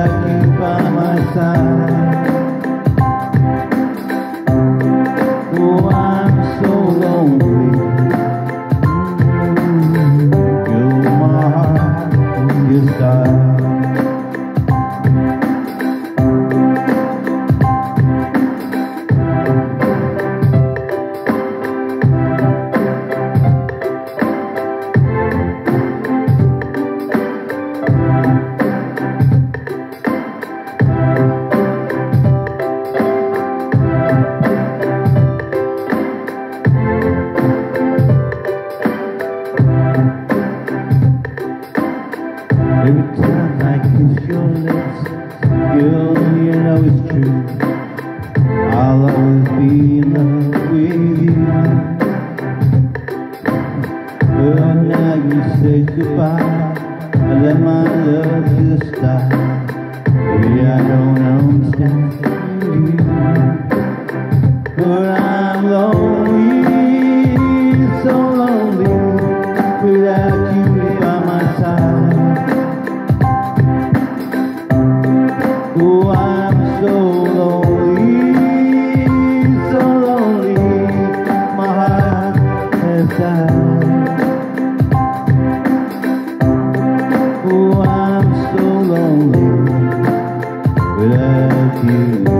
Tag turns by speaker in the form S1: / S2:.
S1: without you by my side. Oh, I'm so lonely. You're my heart, your style. Every time I kiss your lips, girl, you know it's true. I'll always be in love with you. But now you say goodbye, I let my love just die. Maybe I don't understand you, but I'm lonely, so lonely, without you by my side. Oh, I'm so lonely, my heart has died. Oh, I'm so lonely without you.